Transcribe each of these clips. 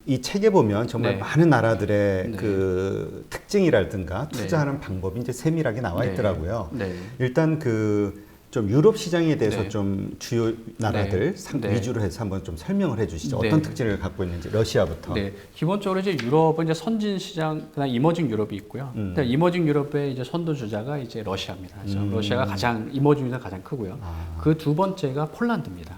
이 책에 보면 정말 네. 많은 나라들의 네. 그 특징이라든가 투자하는 방법이 이제 세밀하게 나와 네. 있더라고요. 네. 일단 그 좀 유럽 시장에 대해서 네. 좀 주요 나라들 네. 위주로 해서 한번 좀 설명을 해주시죠. 네. 어떤 특징을 갖고 있는지 러시아부터. 네, 기본적으로 이제 유럽은 이제 선진 시장, 그다음 이머징 유럽이 있고요. 일단 이머징 유럽의 이제 선도 주자가 이제 러시아입니다. 그래서 러시아가 가장 이머징에서 가장 크고요. 그 두 번째가 폴란드입니다.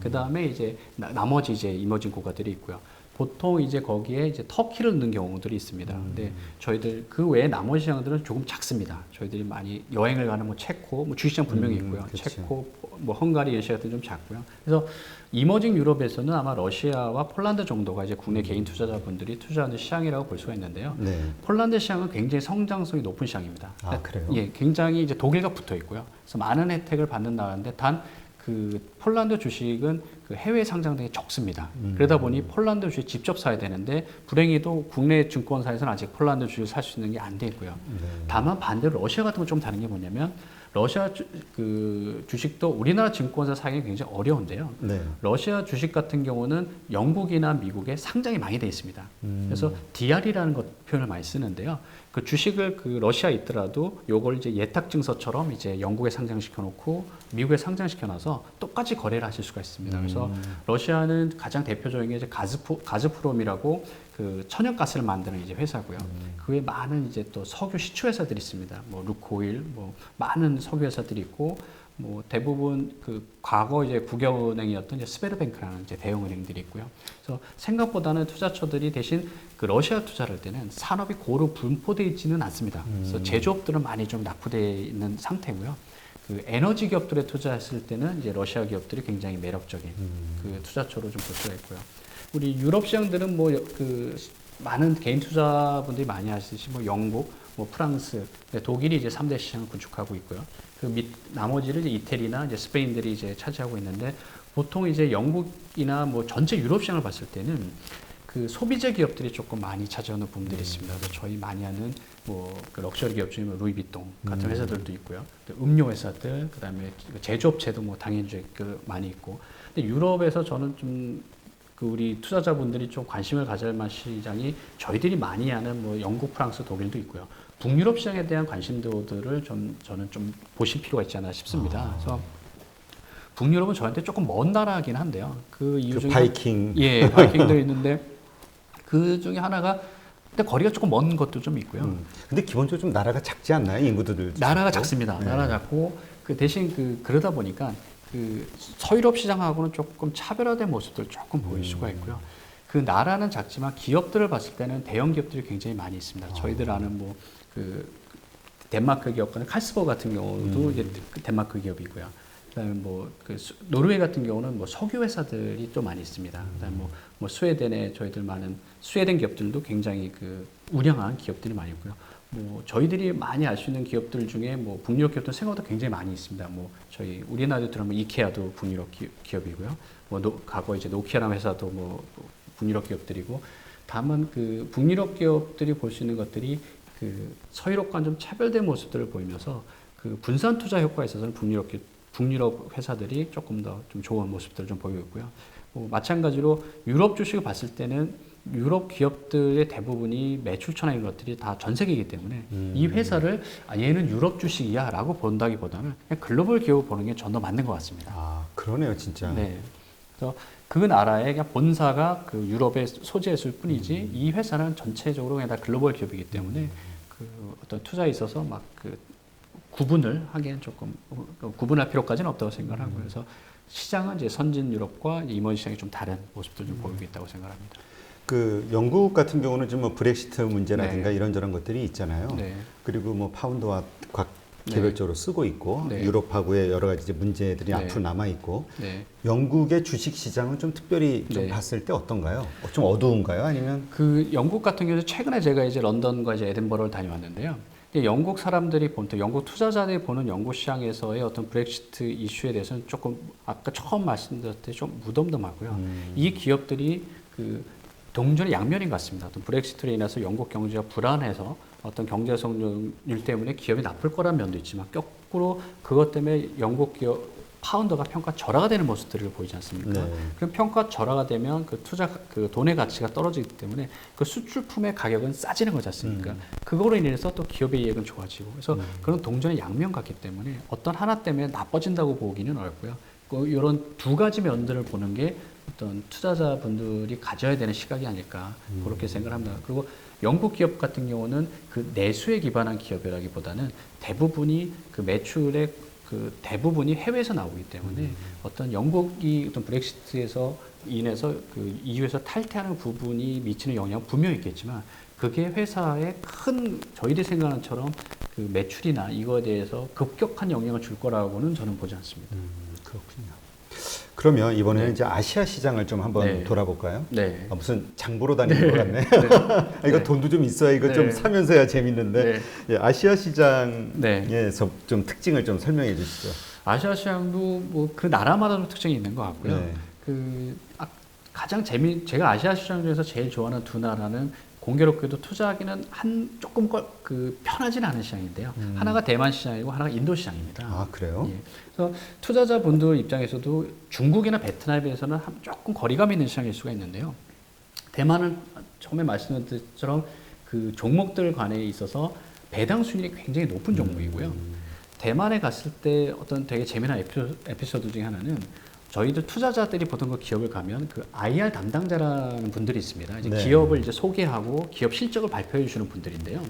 그 다음에 이제 나머지 이제 이머징 국가들이 있고요. 보통 이제 거기에 이제 터키를 넣는 경우들이 있습니다. 근데 저희들 그 외에 나머지 시장들은 조금 작습니다. 저희들이 많이 여행을 가는 뭐 체코, 뭐 주시장 분명히 있고요. 그치. 체코, 뭐 헝가리, 러시아 같은 좀 작고요. 그래서 이머징 유럽에서는 아마 러시아와 폴란드 정도가 이제 국내 개인 투자자분들이 투자하는 시장이라고 볼 수가 있는데요. 네. 폴란드 시장은 굉장히 성장성이 높은 시장입니다. 아, 그래요? 예, 굉장히 이제 독일과 붙어 있고요. 그래서 많은 혜택을 받는 나라인데 단 그 폴란드 주식은 그 해외 상장 등이 적습니다. 그러다 보니 폴란드 주식 직접 사야 되는데 불행히도 국내 증권사에서는 아직 폴란드 주식 살 수 있는 게 안 돼 있고요. 다만 반대로 러시아 같은 건 좀 다른 게 뭐냐면 러시아 그 주식도 우리나라 증권사 사기 굉장히 어려운데요. 네. 러시아 주식 같은 경우는 영국이나 미국에 상장이 많이 돼 있습니다. 그래서 DR이라는 것 표현을 많이 쓰는데요. 그 주식을 그 러시아에 있더라도 요걸 이제 예탁 증서처럼 이제 영국에 상장시켜 놓고 미국에 상장시켜 놔서 똑같이 거래를 하실 수가 있습니다. 그래서 러시아는 가장 대표적인 게 이제 가즈프롬이라고 그 천연가스를 만드는 이제 회사고요. 그 외에 많은 이제 또 석유 시추 회사들이 있습니다. 뭐 루코일, 뭐 많은 석유 회사들이 있고, 뭐 대부분 그 과거 이제 국영은행이었던 이제 스베르뱅크라는 이제 대형 은행들이 있고요. 그래서 생각보다는 투자처들이 대신 그 러시아 투자를 할 때는 산업이 고루 분포되어 있지는 않습니다. 그래서 제조업들은 많이 좀 낙후되어 있는 상태고요. 그 에너지 기업들에 투자했을 때는 이제 러시아 기업들이 굉장히 매력적인 그 투자처로 좀 볼 수가 있고요. 우리 유럽 시장들은 뭐 그 많은 개인 투자분들이 많이 하시듯이 뭐 영국, 뭐 프랑스, 독일이 이제 3대 시장을 구축하고 있고요. 그 나머지를 이제 이태리나 이제 스페인들이 이제 차지하고 있는데 보통 이제 영국이나 뭐 전체 유럽 시장을 봤을 때는 그 소비재 기업들이 조금 많이 차지하는 부분들이 있습니다. 그래서 저희 많이 하는 뭐 그 럭셔리 기업 중에 뭐 루이비통 같은 회사들도 있고요. 음료 회사들, 그다음에 제조업체도 뭐 당연히 그 많이 있고. 근데 유럽에서 저는 좀 그 우리 투자자분들이 좀 관심을 가질 만한 시장이 저희들이 많이 하는 뭐 영국, 프랑스, 독일도 있고요. 북유럽 시장에 대한 관심도들을 좀 저는 좀 보실 필요가 있지 않나 싶습니다. 그래서 북유럽은 저한테 조금 먼 나라긴 한데요. 그 이유 중에 바이킹. 예, 바이킹도 있는데 그 중에 하나가 근데 거리가 조금 먼 것도 좀 있고요. 근데 기본적으로 좀 나라가 작지 않나요? 인구들 나라가 작습니다. 네. 나라 작고 그 대신 그러다 보니까 그 서유럽 시장하고는 조금 차별화된 모습들 조금 보일 수가 있고요. 그 나라는 작지만 기업들을 봤을 때는 대형 기업들이 굉장히 많이 있습니다. 저희들 아는 뭐 그 덴마크 기업 같은 칼스버 같은 경우도 이제 덴마크 기업이고요. 그다음에 뭐 그 노르웨이 같은 경우는 뭐 석유 회사들이 좀 많이 있습니다. 그다음에 뭐 스웨덴에 저희들 많은 스웨덴 기업들도 굉장히 그 운영한 기업들이 많이 있고요. 뭐 저희들이 많이 알 수 있는 기업들 중에 뭐 북유럽 기업들 생각보다 굉장히 많이 있습니다. 뭐 저희 우리나라도 들어면 이케아도 북유럽 기업이고요. 뭐 과거 이제 노키아라는 회사도 뭐 북유럽 기업들이고 다만 그 북유럽 기업들이 볼 수 있는 것들이 그 서유럽과는 좀 차별된 모습들을 보이면서 그 분산 투자 효과에 있어서는 북유럽 회사들이 조금 더 좀 좋은 모습들을 좀 보이고 있고요. 뭐 마찬가지로 유럽 주식을 봤을 때는 유럽 기업들의 대부분이 매출처나 이런 것들이 다 전 세계이기 때문에 이 회사를 얘는 유럽 주식이야 라고 본다기보다는 그냥 글로벌 기업을 보는 게 전 더 맞는 것 같습니다. 아, 그러네요, 진짜. 네. 그래서 그 나라의 그냥 본사가 그 유럽에 소재했을 뿐이지 이 회사는 전체적으로 그냥 다 글로벌 기업이기 때문에 그 어떤 투자에 있어서 막 그 구분을 하기엔 조금 구분할 필요까지는 없다고 생각을 하고요. 그래서 시장은 이제 선진 유럽과 이머징 시장이 좀 다른 모습들 좀 보이고 있다고 생각합니다. 그 영국 같은 경우는 지금 뭐 브렉시트 문제라든가 네. 이런저런 것들이 있잖아요. 네. 그리고 뭐 파운드와 각 네. 개별적으로 쓰고 있고 네. 유럽하고의 여러 가지 이제 문제들이 네. 앞으로 남아 있고 네. 영국의 주식 시장은 좀 특별히 좀 네. 봤을 때 어떤가요? 좀 어두운가요? 아니면 그 영국 같은 경우는 최근에 제가 이제 런던과 이제 에든버러를 다녀왔는데요. 영국 사람들이 보는 영국 투자자들이 보는 영국 시장에서의 어떤 브렉시트 이슈에 대해서는 조금 아까 처음 말씀드렸듯이 좀 무덤덤하고요. 이 기업들이 그 동전의 양면인 것 같습니다. 어떤 브렉시트로 인해서 영국 경제가 불안해서 어떤 경제 성장률 때문에 기업이 나쁠 거란 면도 있지만 거꾸로 그것 때문에 영국 기업 파운더가 평가 절하가 되는 모습들을 보이지 않습니까? 네. 그럼 평가 절하가 되면 그 투자 그 돈의 가치가 떨어지기 때문에 그 수출품의 가격은 싸지는 거지 않습니까? 그거로 인해서 또 기업의 이익은 좋아지고 그래서 그런 동전의 양면 같기 때문에 어떤 하나 때문에 나빠진다고 보기는 어렵고요. 이런 두 가지 면들을 보는 게 어떤 투자자분들이 가져야 되는 시각이 아닐까 그렇게 생각을 합니다. 그리고 영국 기업 같은 경우는 그 내수에 기반한 기업이라기보다는 대부분이 그 매출의 그 대부분이 해외에서 나오기 때문에 어떤 영국이 어떤 브렉시트에서 인해서 그 EU에서 탈퇴하는 부분이 미치는 영향은 분명히 있겠지만 그게 회사에 큰 저희들이 생각하는 것처럼 그 매출이나 이거에 대해서 급격한 영향을 줄 거라고는 저는 보지 않습니다. 그렇군요. 그러면 이번에는 네. 이제 아시아 시장을 좀 한번 네. 돌아볼까요? 네. 무슨 장 보러 다니는 것 같네. 이거 네. 돈도 좀 있어야 이거 좀 네. 사면서 해야 재밌는데 네. 예, 아시아 네. 시장에서 좀 특징을 좀 설명해 주시죠. 아시아 시장도 뭐 그 나라마다 좀 특징이 있는 것 같고요. 네. 가장 제가 아시아 시장 중에서 제일 좋아하는 두 나라는 공교롭게도 투자하기는 조금 편하지는 않은 시장인데요. 하나가 대만 시장이고 하나가 인도 시장입니다. 아 그래요? 예. 그래서 투자자분들 입장에서도 중국이나 베트남에 비해서는 조금 거리감이 있는 시장일 수가 있는데요. 대만은 처음에 말씀드린 것처럼 그 종목들 간에 있어서 배당 수익률이 굉장히 높은 종목이고요. 대만에 갔을 때 어떤 되게 재미난 에피소드 중에 하나는 저희들 투자자들이 보통 그 기업을 가면 그 IR 담당자라는 분들이 있습니다. 이제 네. 기업을 이제 소개하고 기업 실적을 발표해 주시는 분들인데요.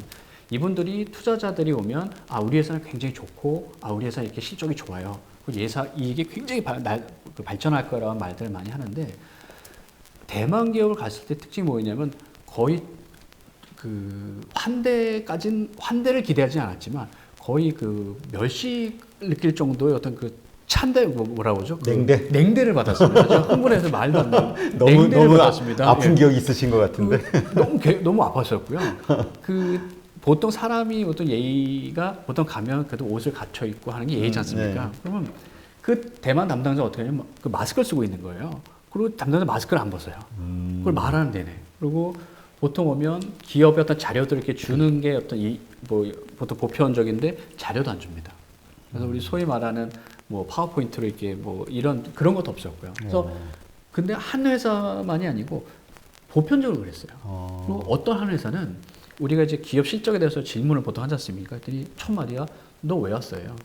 이분들이 투자자들이 오면 우리 회사는 굉장히 좋고 우리 회사 이렇게 실적이 좋아요. 이게 굉장히 발전할 거라는 말들을 많이 하는데 대만 기업을 갔을 때 특징이 뭐였냐면 거의 그 환대를 기대하지 않았지만 거의 그 멸시 느낄 정도의 어떤 그 뭐라고 그러죠? 냉대를 받았습니다. 제가 흥분해서 말도 안 되는 냉대를 받았습니다. 아픈 기억이 있으신 것 같은데. 너무 아팠었고요. 보통 사람이 어떤 예의가 보통 가면 그래도 옷을 갖춰 입고 하는 게 예의지 않습니까? 네. 그러면 그 대만 담당자 어떻게 하냐면 그 마스크를 쓰고 있는 거예요. 그리고 담당자 마스크를 안 벗어요. 그걸 말하는 데네. 그리고 보통 오면 기업의 어떤 자료들을 이렇게 주는 게 보통 보편적인데 자료도 안 줍니다. 그래서 우리 소위 말하는 뭐 파워포인트로 이렇게 뭐 그런 것도 없었고요. 그래서 근데 한 회사만이 아니고 보편적으로 그랬어요. 그리고 어떤 한 회사는 우리가 이제 기업 실적에 대해서 질문을 보통 하지 않습니까? 했더니 첫 마디가 너 왜 왔어요?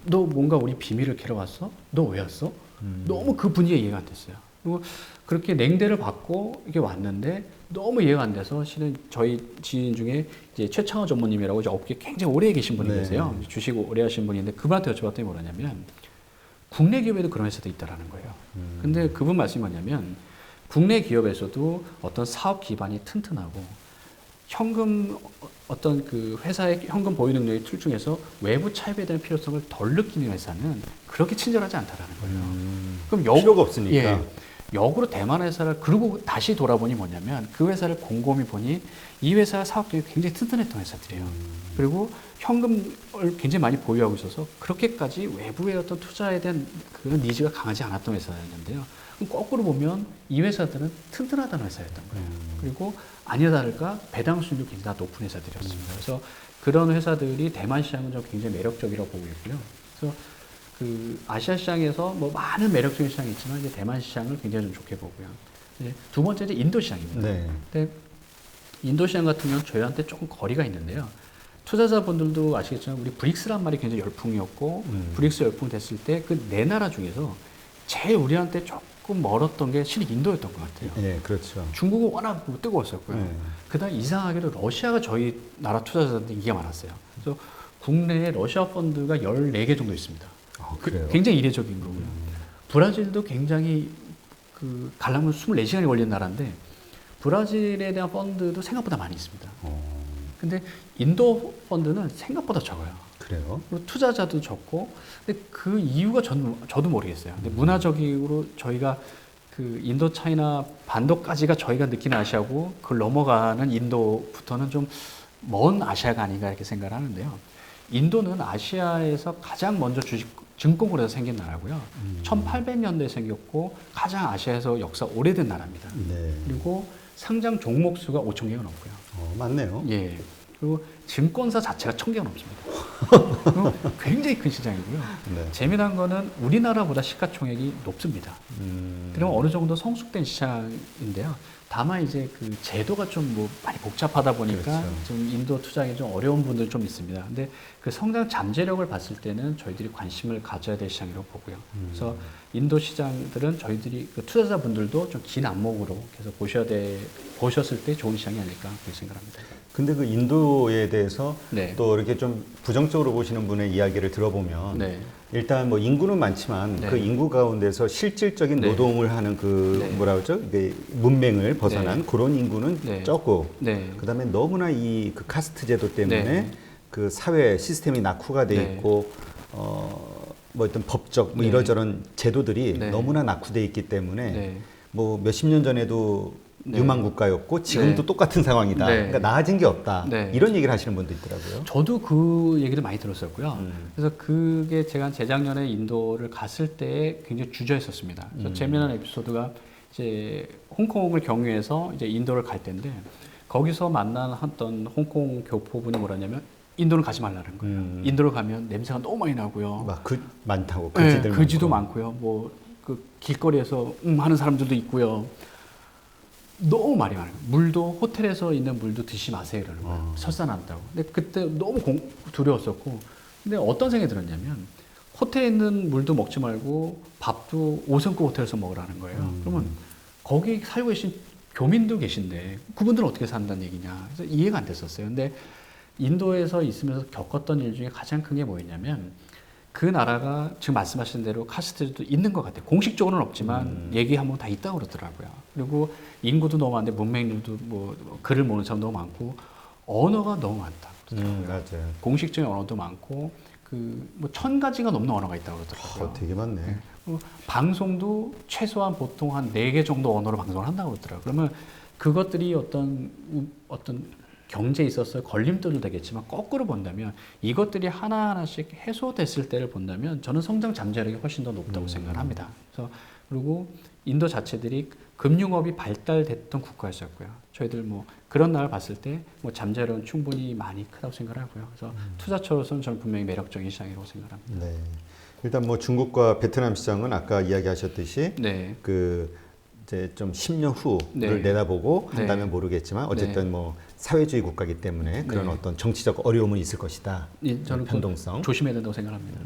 너 뭔가 우리 비밀을 캐러 왔어? 너 왜 왔어? 너무 그 분위기가 이해가 안 됐어요. 그리고 그렇게 냉대를 받고 이게 왔는데 너무 이해가 안 돼서 실은 저희 지인 중에 이제 최창호 전무님이라고 이제 업계 굉장히 오래 계신 분이 네. 계세요. 주식 오래 하신 분인데 그분한테 여쭤봤더니 뭐냐면 국내 기업에도 그런 회사도 있다라는 거예요. 근데 그분 말씀이 뭐냐면 국내 기업에서도 어떤 사업 기반이 튼튼하고 현금 어떤 그 회사의 현금 보유 능력이 출중해서 외부 차입에 대한 필요성을 덜 느끼는 회사는 그렇게 친절하지 않다라는 거예요. 그럼 필요가 없으니까. 예, 역으로 대만 회사를 그러고 다시 돌아보니 뭐냐면 그 회사를 곰곰이 보니 이 회사 사업적이 굉장히 튼튼했던 회사들이에요. 그리고 현금을 굉장히 많이 보유하고 있어서 그렇게까지 외부의 어떤 투자에 대한 그런 니즈가 강하지 않았던 회사였는데요. 그럼 거꾸로 보면 이 회사들은 튼튼하다는 회사였던 거예요. 그리고 아니나 다를까 배당 수익률이 굉장히 높은 회사들이었습니다. 그래서 그런 회사들이 대만 시장은 좀 굉장히 매력적이라고 보고 있고요. 그래서 그 아시아 시장에서 뭐 많은 매력적인 시장이 있지만 이제 대만 시장을 굉장히 좀 좋게 보고요. 이제 두 번째 이제 인도 시장입니다. 네. 근데 인도 시장 같은 경우는 저희한테 조금 거리가 있는데요. 투자자분들도 아시겠지만 우리 브릭스란 말이 굉장히 열풍이었고 브릭스 열풍 됐을 때 그 네 나라 중에서 제일 우리한테 조금 멀었던 게 실은 인도였던 것 같아요. 네, 그렇죠. 중국은 워낙 뜨거웠었고요. 네. 그다음 이상하게도 러시아가 저희 나라 투자자들한테 인기가 많았어요. 그래서 국내에 러시아 펀드가 14개 정도 있습니다. 그래요? 굉장히 이례적인 거고요. 브라질도 굉장히 가려면 24시간이 걸리는 나라인데 브라질에 대한 펀드도 생각보다 많이 있습니다. 근데 인도 펀드는 생각보다 적어요. 그래요? 그리고 투자자도 적고, 근데 그 이유가 저도 모르겠어요. 근데 문화적으로 저희가 그 인도 차이나 반도까지가 저희가 느끼는 아시아고 그걸 넘어가는 인도부터는 좀 먼 아시아가 아닌가 이렇게 생각을 하는데요. 인도는 아시아에서 가장 먼저 증권거래에서 생긴 나라고요. 1800년대에 생겼고 가장 아시아에서 역사 오래된 나라입니다. 네. 그리고 상장 종목 수가 5천 개가 넘고요. 맞네요. 예. 그리고 증권사 자체가 1000개가 넘습니다. 굉장히 큰 시장이고요. 네. 재미난 거는 우리나라보다 시가총액이 높습니다. 그럼 어느 정도 성숙된 시장인데요. 다만 이제 그 제도가 좀 뭐 많이 복잡하다 보니까 그렇죠. 좀 인도 투자하기 좀 어려운 분들 좀 있습니다. 근데 그 성장 잠재력을 봤을 때는 저희들이 관심을 가져야 될 시장이라고 보고요. 그래서 인도 시장들은 저희들이 그 투자자분들도 좀 긴 안목으로 계속 보셨을 때 좋은 시장이 아닐까 그렇게 생각합니다. 근데 그 인도에 대해서 네. 또 이렇게 좀 부정적으로 보시는 분의 이야기를 들어보면 네. 일단 뭐 인구는 많지만 네. 그 인구 가운데서 실질적인 네. 노동을 하는 그 네. 뭐라 그러죠? 이게 문맹을 벗어난 네. 그런 인구는 네. 적고 네. 그다음에 너무나 이 그 카스트 제도 때문에 네. 그 사회 시스템이 낙후가 돼 네. 있고 뭐 어떤 법적 뭐 네. 이러저런 제도들이 네. 너무나 낙후돼 있기 때문에 네. 뭐 몇십 년 전에도 네. 유망 국가였고 지금도 네. 똑같은 상황이다. 네. 그러니까 나아진 게 없다. 네. 이런 얘기를 하시는 분도 있더라고요. 저도 그 얘기를 많이 들었었고요. 음. 그래서 그게 제가 재작년에 인도를 갔을 때 굉장히 주저했었습니다. 그래서 재미난 에피소드가 이제 홍콩을 경유해서 이제 인도를 갈 때인데 거기서 만난 어떤 홍콩 교포분이 뭐라냐면 인도는 가지 말라는 거예요. 인도를 가면 냄새가 너무 많이 나고요. 막 많다고 네, 그지들 그지도 많고. 많고요. 뭐 그 길거리에서 하는 사람들도 있고요. 너무 말이 많아요. 물도 호텔에서 있는 물도 드시지 마세요 이러는 거예요. 설사난다고. 근데 그때 너무 두려웠었고. 근데 어떤 생각이 들었냐면 호텔에 있는 물도 먹지 말고 밥도 5성급 호텔에서 먹으라는 거예요. 그러면 거기 살고 계신 교민도 계신데 그분들은 어떻게 산다는 얘기냐. 그래서 이해가 안 됐었어요. 근데 인도에서 있으면서 겪었던 일 중에 가장 큰 게 뭐였냐면 그 나라가 지금 말씀하신 대로 카스트도 있는 것 같아요. 공식적으로는 없지만 얘기하면 다 있다고 그러더라고요. 그리고 인구도 너무 많은데 문맹률도 뭐 글을 모르는 사람 너무 많고 언어가 너무 많다. 맞아요. 공식적인 언어도 많고 그 뭐 1000가지가 넘는 언어가 있다고 그러더라고요. 되게 많네. 방송도 최소한 보통 한 4개 정도 언어로 방송을 한다고 그러더라고요. 그러면 그것들이 어떤 경제에 있어서 걸림돌도 되겠지만 거꾸로 본다면 이것들이 하나하나씩 해소됐을 때를 본다면 저는 성장 잠재력이 훨씬 더 높다고 생각을 합니다. 그래서 그리고 인도 자체들이 금융업이 발달됐던 국가였었고요. 저희들 뭐 그런 나라를 봤을 때 뭐 잠재력은 충분히 많이 크다고 생각하고요. 그래서 투자처로서는 저는 분명히 매력적인 시장이라고 생각합니다. 네. 일단 뭐 중국과 베트남 시장은 아까 이야기하셨듯이 네. 그 이제 좀 10년 후를 네. 내다보고 네. 한다면 모르겠지만 어쨌든 뭐 사회주의 국가이기 때문에 그런 네. 어떤 정치적 어려움은 있을 것이다. 예, 저는 변동성. 조심해야 된다고 생각합니다.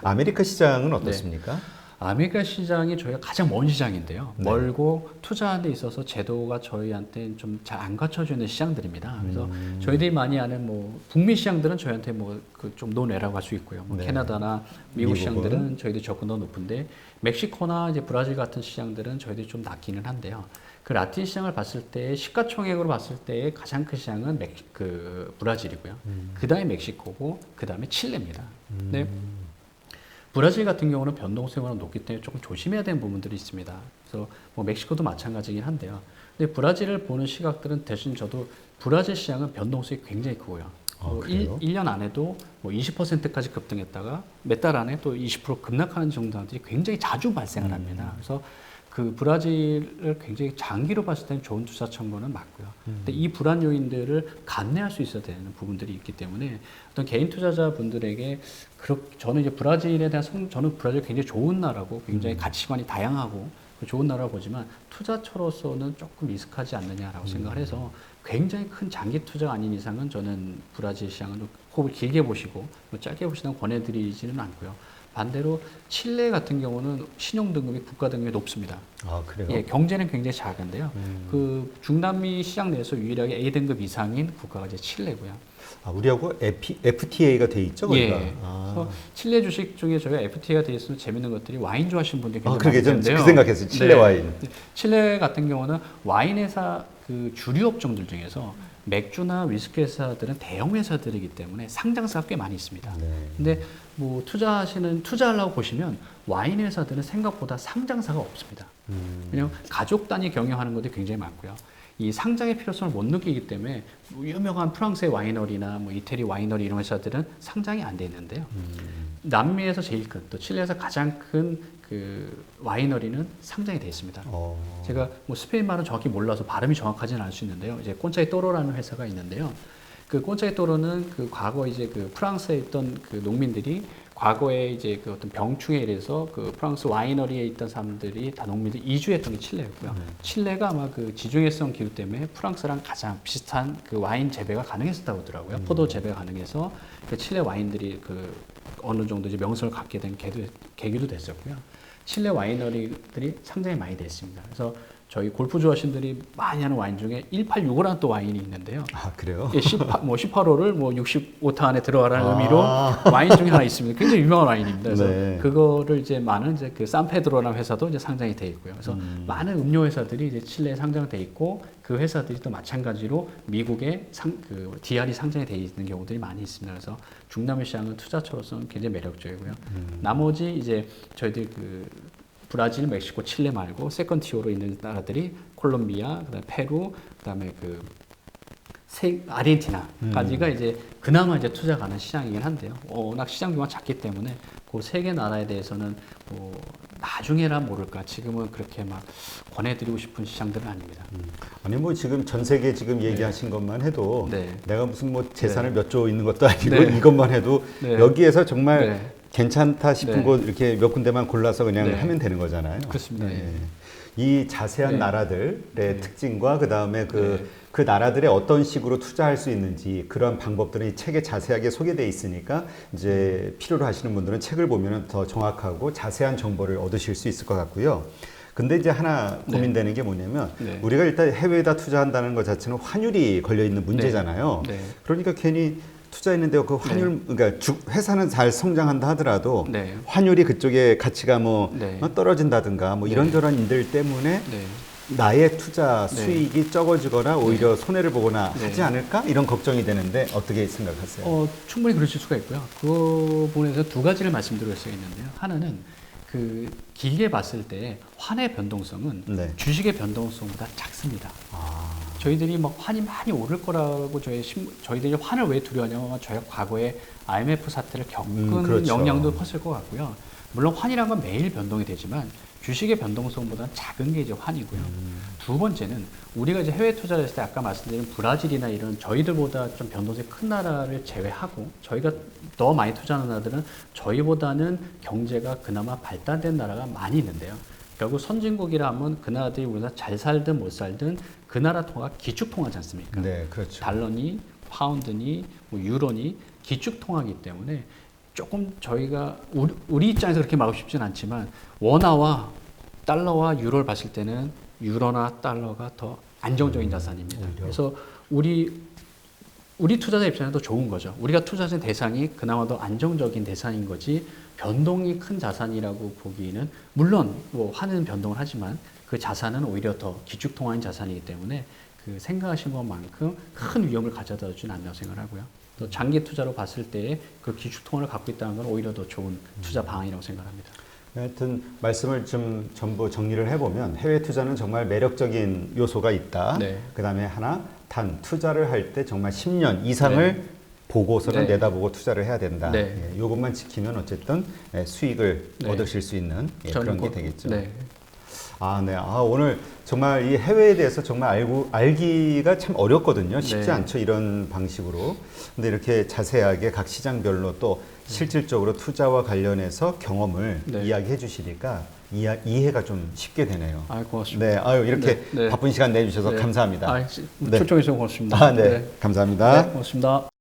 아메리카 시장은 어떻습니까? 아메리카 시장이 저희가 가장 먼 시장인데요. 네. 멀고 투자하는 데 있어서 제도가 저희한테 좀 잘 안 갖춰주는 시장들입니다. 그래서 저희들이 많이 아는 뭐 북미 시장들은 저희한테 뭐 그 좀 논외라고 할 수 있고요. 뭐 네. 캐나다나 미국 미국은? 시장들은 저희들이 접근 더 높은데 멕시코나 이제 브라질 같은 시장들은 저희들이 좀 낮기는 한데요. 그 라틴 시장을 봤을 때 시가총액으로 봤을 때 가장 큰 시장은 브라질이고요. 그 다음에 멕시코고 그 다음에 칠레입니다. 네. 브라질 같은 경우는 변동성이 높기 때문에 조금 조심해야 되는 부분들이 있습니다. 그래서 뭐 멕시코도 마찬가지긴 한데요. 근데 브라질을 보는 시각들은 대신 저도 브라질 시장은 변동성이 굉장히 크고요. 뭐 그래요? 1년 안에도 뭐 20%까지 급등했다가 몇 달 안에 또 20% 급락하는 정도들이 굉장히 자주 발생을 합니다. 그래서 그 브라질을 굉장히 장기로 봤을 때는 좋은 투자 청구는 맞고요. 근데 이 불안 요인들을 감내할 수 있어야 되는 부분들이 있기 때문에 어떤 개인 투자자분들에게 저는 이제 브라질에 대한 저는 브라질 굉장히 좋은 나라고 굉장히 가치관이 다양하고 좋은 나라고 보지만 투자처로서는 조금 리스크하지 않느냐라고 생각을 해서 굉장히 큰 장기 투자가 아닌 이상은 저는 브라질 시장은 좀 호흡을 길게 보시고 짧게 보시는 권해드리지는 않고요. 반대로 칠레 같은 경우는 신용 등급이 국가 등급이 높습니다. 아, 그래요? 예, 경제는 굉장히 작은데요. 그 중남미 시장 내에서 유일하게 A 등급 이상인 국가가 이제 칠레고요. 아, 우리하고 FTA가 돼 있죠, 거기가. 예. 아. 그래서 칠레 주식 중에 저희가 FTA가 돼 있으면 재밌는 것들이 와인 좋아하시는 분들이 굉장히 그러게 좀 많은데요. 그 생각했어요. 칠레 와인. 칠레 같은 경우는 와인 회사 그 주류 업종들 중에서 맥주나 위스키 회사들은 대형 회사들이기 때문에 상장사가 꽤 많이 있습니다. 네. 근데 뭐 투자하려고 보시면 와인 회사들은 생각보다 상장사가 없습니다. 왜냐하면 가족 단위 경영하는 것들이 굉장히 많고요. 이 상장의 필요성을 못 느끼기 때문에 뭐 유명한 프랑스의 와이너리나 뭐 이태리 와이너리 이런 회사들은 상장이 안 돼 있는데요. 남미에서 제일 큰, 또 칠레에서 가장 큰 그 와이너리는 상장이 돼 있습니다. 제가 뭐 스페인 말은 정확히 몰라서 발음이 정확하지는 않을 수 있는데요. 이제 콘차이 또로라는 회사가 있는데요. 그 꼰차이토로는 그 과거 이제 그 프랑스에 있던 그 농민들이 과거에 이제 그 어떤 병충해에 의해서 그 프랑스 와이너리에 있던 사람들이 다 농민들 이주했던 게 칠레였고요. 칠레가 아마 그 지중해성 기후 때문에 프랑스랑 가장 비슷한 그 와인 재배가 가능했었다고 하더라고요. 포도 재배가 가능해서 그 칠레 와인들이 그 어느 정도 이제 명성을 갖게 된 계기도 됐었고요. 칠레 와이너리들이 상당히 많이 됐습니다. 그래서 저희 골프 좋아하시는 분들이 많이 하는 와인 중에 186이라는 또 와인이 있는데요. 아, 그래요? 예, 18호를 뭐 65타 안에 들어가라는 의미로 와인 중에 하나 있습니다. 굉장히 유명한 와인입니다. 그래서 네. 그거를 이제 많은 이제 그 산페드로라는 회사도 이제 상장이 돼 있고요. 그래서 많은 음료 회사들이 이제 칠레에 상장돼 있고 그 회사들이 또 마찬가지로 미국에 그 DR이 상장이 돼 있는 경우들이 많이 있습니다. 그래서 중남미 시장은 투자처로서는 굉장히 매력적이고요. 나머지 이제 저희들 그 브라질, 멕시코, 칠레 말고 세컨티어로 있는 나라들이 콜롬비아, 그다음에 페루, 그다음에 그 아르헨티나까지가 이제 그나마 이제 투자 가는 시장이긴 한데요. 워낙 시장 규모가 작기 때문에 그 세 개 나라에 대해서는 뭐 나중에라 모를까 지금은 그렇게 막 권해드리고 싶은 시장들은 아닙니다. 아니 뭐 지금 전 세계 지금 얘기하신 것만 해도 네. 내가 무슨 뭐 재산을 몇 조 있는 것도 아니고 네. 이것만 해도 네. 여기에서 정말 네. 괜찮다 싶은 네. 곳 이렇게 몇 군데만 골라서 그냥 네. 하면 되는 거잖아요. 그렇습니다. 예. 이 자세한 네. 나라들의 특징과 그다음에 그 나라들의 어떤 식으로 투자할 수 있는지 그런 방법들은 이 책에 자세하게 소개되어 있으니까 이제 필요로 하시는 분들은 책을 보면 더 정확하고 자세한 정보를 얻으실 수 있을 것 같고요. 근데 이제 하나 고민되는 게 뭐냐면 우리가 일단 해외에다 투자한다는 것 자체는 환율이 걸려 있는 문제잖아요. 네. 그러니까 괜히 투자했는데 그 환율 그러니까 회사는 잘 성장한다 하더라도 네. 환율이 그쪽에 가치가 뭐 네. 떨어진다든가 뭐 이런저런 일들 때문에 네. 나의 투자 수익이 적어지거나 오히려 손해를 보거나 네. 하지 않을까 이런 걱정이 되는데 어떻게 생각하세요? 충분히 그러실 수가 있고요. 그 부분에서 두 가지를 말씀드릴 수가 있는데요. 하나는 그 길게 봤을 때 환의 변동성은 네. 주식의 변동성보다 작습니다. 아, 저희들이 막 환이 많이 오를 거라고 저희들이 환을 왜 두려워하냐면 저희가 과거에 IMF 사태를 겪은 그렇죠. 영향도 컸을 것 같고요. 물론 환이란 건 매일 변동이 되지만 주식의 변동성보다는 작은 게 이제 환이고요. 두 번째는 우리가 이제 해외 투자를 했을 때 아까 말씀드린 브라질이나 이런 저희들보다 좀 변동성이 큰 나라를 제외하고 저희가 더 많이 투자하는 나라들은 저희보다는 경제가 그나마 발달된 나라가 많이 있는데요. 결국 선진국이라 하면 그 나라들이 우리가 잘 살든 못 살든 그 나라 통화가 기축통화지 않습니까? 네, 그렇죠. 달러니 파운드니 뭐 유로니 기축통화이기 때문에 조금 저희가 우리 입장에서 그렇게 말하고 싶지는 않지만 원화와 달러와 유로를 봤을 때는 유로나 달러가 더 안정적인 자산입니다. 오히려. 그래서 우리 투자자 입장에서 더 좋은 거죠. 우리가 투자한 대상이 그나마 더 안정적인 대상인 거지 변동이 큰 자산이라고 보기에는 물론 뭐 환은 변동을 하지만 그 자산은 오히려 더 기축통화인 자산이기 때문에 그 생각하신 것만큼 큰 위험을 가져다 주지는 않다고 생각하고요. 또 장기 투자로 봤을 때 그 기축통화를 갖고 있다는 건 오히려 더 좋은 투자 방안이라고 생각합니다. 하여튼 말씀을 좀 전부 정리를 해보면 해외 투자는 정말 매력적인 요소가 있다. 네. 그다음에 하나 단 투자를 할 때 정말 10년 이상을 보고서는 네. 내다보고 투자를 해야 된다. 네. 예, 이것만 지키면 어쨌든 수익을 네. 얻으실 수 있는 그런 게 되겠죠. 네. 아, 네. 아, 오늘 정말 이 해외에 대해서 정말 알기가 참 어렵거든요. 쉽지 네. 않죠. 이런 방식으로. 근데 이렇게 자세하게 각 시장별로 또 실질적으로 투자와 관련해서 경험을 네. 이야기해 주시니까 이해가 좀 쉽게 되네요. 아, 고맙습니다. 네. 아유, 이렇게 네. 네. 바쁜 시간 내주셔서 네. 감사합니다. 초청해 주셔서 고맙습니다. 아, 네. 감사합니다. 네, 고맙습니다.